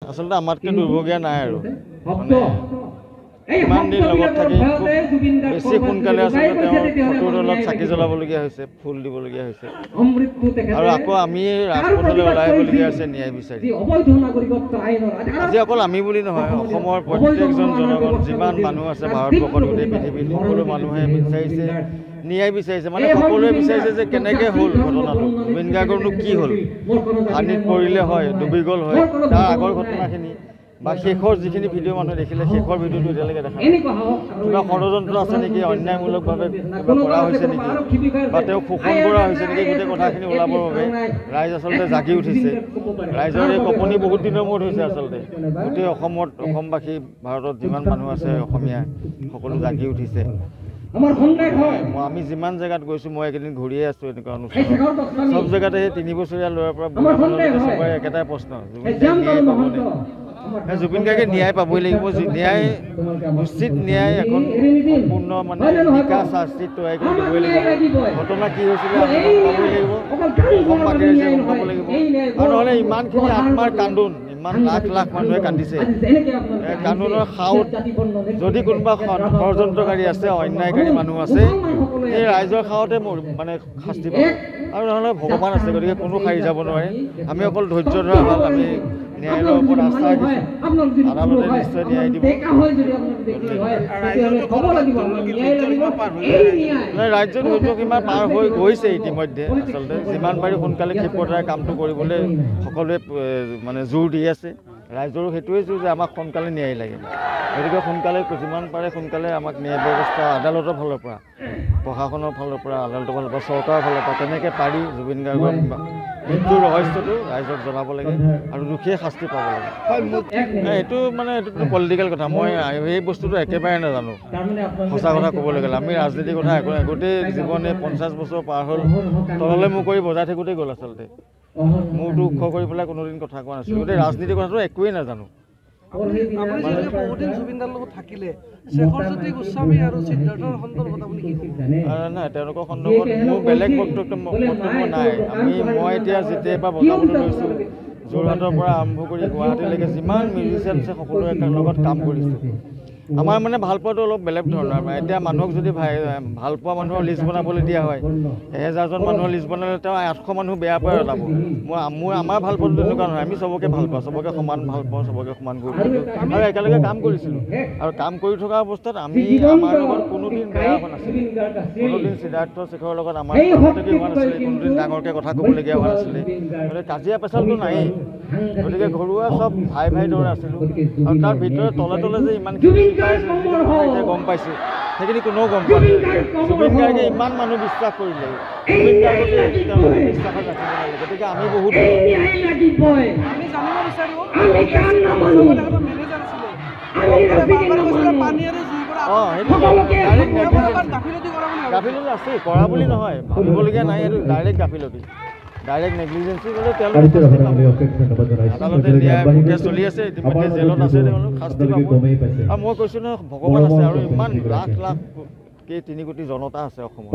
আচলতে আমাতকৈ দুৰ্ভগীয়া নাই আৰু মানে ইমান দিন লগত থাকি খুব বেছি সোনকালে আচলতে তেওঁৰ ফটোৰ তলত চাকি জ্বলাবলগীয়া হৈছে, ফুল দিবলগীয়া হৈছে আৰু আকৌ আমি ৰাজপথলৈ ওলাই আহিবলগীয়া হৈছে ন্যায় বিচাৰি। আজি অকল আমি বুলি নহয়, অসমৰ প্ৰত্যেকজন জনগণ যিমান মানুহ আছে ভাৰতবৰ্ষত, গোটেই পৃথিৱীত সকলো মানুহে বিচাৰিছে, ন্যায় বিচাৰিছে। মানে সকলোৱে বিচাৰিছে যে কেনেকৈ হ'ল ঘটনাটো, জুবিন গাৰ্গৰনো কি হ'ল, পানীত পৰিলে হয়, ডুবি গ'ল হয়, তাৰ আগৰ ঘটনাখিনি বা শেষৰ যিখিনি ভিডিঅ' মানুহে দেখিলে, শেষৰ ভিডিঅ'টো এতিয়ালৈকে দেখা নাই। কিবা ষড়যন্ত্ৰ আছে নেকি, অন্যায়মূলকভাৱে কিবা কৰা হৈছে নেকি, বা তেওঁক শোষণ কৰা হৈছে নেকি, গোটেই কথাখিনি ওলাবৰ বাবে ৰাইজ আচলতে জাগি উঠিছে। ৰাইজৰ এই কঁপনি বহুত দিনৰ মূৰত হৈছে আচলতে। গোটেই অসমত, অসমবাসী, ভাৰতত যিমান মানুহ আছে অসমীয়া, সকলো জাগি উঠিছে। আমি যিমান জেগাত গৈছোঁ, মই এইকেইদিন ঘূৰিয়ে আছোঁ এনেকুৱা অনুষ্ঠান, চব জেগাতে সেই 3 বছৰীয়া ল'ৰাৰ পৰা বুঢ়া মানুহলৈকে চবৰে একেটাই প্ৰশ্ন, জুবিন গাৰ্গে ন্যায় পাবই লাগিব। ন্যায়, উচিত ন্যায়, এখন সম্পূৰ্ণ মানে নিকা চাৰ্জশ্বিট তৈয়াৰ কৰি দিবই লাগিব। ঘটনা কি হৈছিলে আমি গম পাবই লাগিব, অসমবাসী ৰাইজে গম পাব লাগিব। আৰু নহ'লে ইমানখিনি আত্মাৰ কান্দোন, ইমান লাখ লাখ মানুহে কান্দিছে, কান্দোনৰ সাউত যদি কোনোবা ষড়যন্ত্ৰকাৰী আছে, অন্যায়কাৰী মানুহ আছে, সেই ৰাইজৰ সাউতে মানে শাস্তি পাব। আৰু নহ'লে ভগৱান আছে, গতিকে কোনো সাৰি যাব নোৱাৰে। আমি অকল ধৈৰ্য ধৰা ভাল, আমি ন্যায়ৰ ওপৰত আস্থা ৰাখিছোঁ, আদালতে নিশ্চয় ন্যায় দিব। ৰাজ্যৰ ধৈৰ্য সীমা পাৰ হৈ গৈছে ইতিমধ্যে। আচলতে যিমান পাৰি সোনকালে ক্ষিপ্ৰতাৰে কামটো কৰিবলৈ সকলোৱে মানে জোৰ দি আছে। ৰাইজৰো সেইটোৱে জোৰ যে আমাক সোনকালে ন্যায় লাগে, গতিকে সোনকালে যিমান পাৰে সোনকালে আমাক ন্যায় ব্যৱস্থা আদালতৰ ফালৰ পৰা, প্ৰশাসনৰ ফালৰ পৰা, আদালতৰ ফালৰ পৰা, চৰকাৰৰ ফালৰ পৰা কেনেকৈ পাৰি জুবিন গাৰ্গৰ মৃত্যুৰ ৰহস্যটো ৰাইজক জনাব লাগে আৰু দোষীয়ে শাস্তি পাব লাগে। এইটো মানে এইটোতো পলিটিকেল কথা, মই এই বস্তুটো একেবাৰে নাজানো সঁচা কথা ক'বলৈ গ'লে। আমি ৰাজনীতিৰ কথা গোটেই জীৱনে 50 বছৰ পাৰ হ'ল, তললৈ মোৰ কৰি বজাই থাকোঁতেই গ'ল আচলতে। মোৰতো ওখ কৰি পেলাই কোনোদিন কথা কোৱা নাছিলোঁ, গোটেই ৰাজনীতিৰ কথাটো একোৱেই নাজানো। নাই, তেওঁলোকৰ সন্দৰ্ভত মোৰ বেলেগ বক্তব্য নাই। মই এতিয়া যেতিয়াৰ পৰা বজাবলৈ লৈছোঁ, যোৰহাটৰ পৰা আৰম্ভ কৰি গুৱাহাটীলৈকে যিমান মিউজিচিয়ান আছে সকলোৰে লগত কাম কৰিছোঁ। আমাৰ মানে ভালপোৱাটো অলপ বেলেগ ধৰণৰ। এতিয়া মানুহক যদি ভালপোৱা মানুহৰ লিষ্ট বনাবলৈ দিয়া হয়, 1000জন মানুহৰ লিষ্ট বনালে তেওঁ 800 মানুহ বেয়া পাই ওলাব। আমাৰ ভালপোৱাটো তেনেকুৱা নহয়, আমি চবকে ভাল পাওঁ, চবকে সমান ভাল পাওঁ, চবকে সমান গুৰুত্ব দিওঁ আৰু একেলগে কাম কৰিছিলোঁ। আৰু কাম কৰি থকা অৱস্থাত আমাৰ লগত কোনোদিন বেয়া হোৱা নাছিলে, কোনোদিন সিদ্ধাৰ্থ শেখৰৰ লগত আমাৰ কথাটকি হোৱা নাছিলে, কোনোদিন ডাঙৰকৈ কথা ক'বলগীয়া হোৱা নাছিলে, গতিকে কাজিয়া পেচালটো নায়েই। গতিকে ঘৰুৱা চব ভাই দৰে আছিলোঁ। আৰু তাৰ ভিতৰত তলে তলে যে ইমানখিনি এতিয়া গম পাইছোঁ, সেইখিনি কোনেও গম পোৱা নাই। জুবিন গাৰ্গে ইমান মানুহ বিশ্বাস কৰিলে, জুবিন গাৰ্গকে তেওঁলোকে বিশ্বাসত ৰাখিব নালাগে। গতিকে আমি বহুত গাফিলতি আছে, কৰা বুলি নহয়, ভাবিবলগীয়া নাই, এইটো ডাইৰেক্ট গাফিলতি, ডাইৰেক্ট নেগলিজেঞ্চি হ'লে তেওঁলোকে আদালতে ন্যায় প্ৰক্ৰিয়া চলি আছে, ইতিমধ্যে জেলত আছে, তেওঁলোক শাস্তি পাব। আৰু মই কৈছোঁ নহয়, ভগৱান আছে আৰু ইমান লাখ লাখ 3 কোটি জনতা আছে অসমত,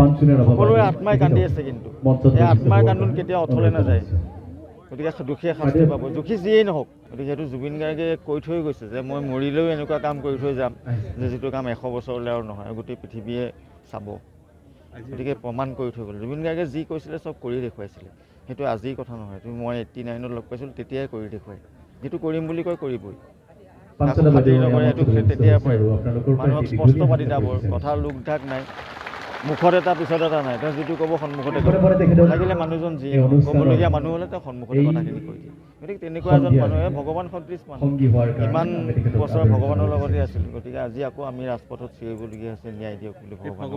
সকলোৰে আত্মাই কান্দি আছে, কিন্তু এই আত্মাৰ কান্দোন কেতিয়াও অথলে নাযায়। গতিকে দোষীয়ে শাস্তি পাব, দোষী যিয়েই নহওক। গতিকে সেইটো জুবিন গাৰ্গে কৈ থৈ গৈছে যে মই মৰিলেও এনেকুৱা কাম কৰি থৈ যাম যে যিটো কাম 100 বছৰলৈ আৰু নহয়, গোটেই পৃথিৱীয়ে চাব। গতিকে প্ৰমাণ কৰি থৈ গ'ল। জুবিন গাৰ্গে যি কৈছিলে চব কৰি দেখুৱাইছিলে, সেইটো আজিৰ কথা নহয়। মই 89ত লগ পাইছিলোঁ, তেতিয়াই কৰি দেখুৱাই, যিটো কৰিম বুলি কয় কৰিবই, খাতিৰ নকৰে। সেইটো তেতিয়াৰ পৰাই মানুহক স্পষ্ট পাতি যাব, কথাৰ লোক ঢাক নাই, মুখত এটা পিছত এটা নাই, তেওঁ যিটো ক'ব সন্মুখতে লাগিলে মানুহজন যিয়ে ক'বলগীয়া মানুহ হ'লে তেওঁ সন্মুখতে কথাখিনি কৈ দিয়ে। গতিকে তেনেকুৱা এজন মানুহে ভগৱান সদৃশ মানুহ, ইমান বছৰ ভগৱানৰ লগতে আছিল। গতিকে আজি আকৌ আমি ৰাজপথত চিঞৰিবলগীয়া হৈছে ন্যায় দিয়ক বুলি ভগৱান।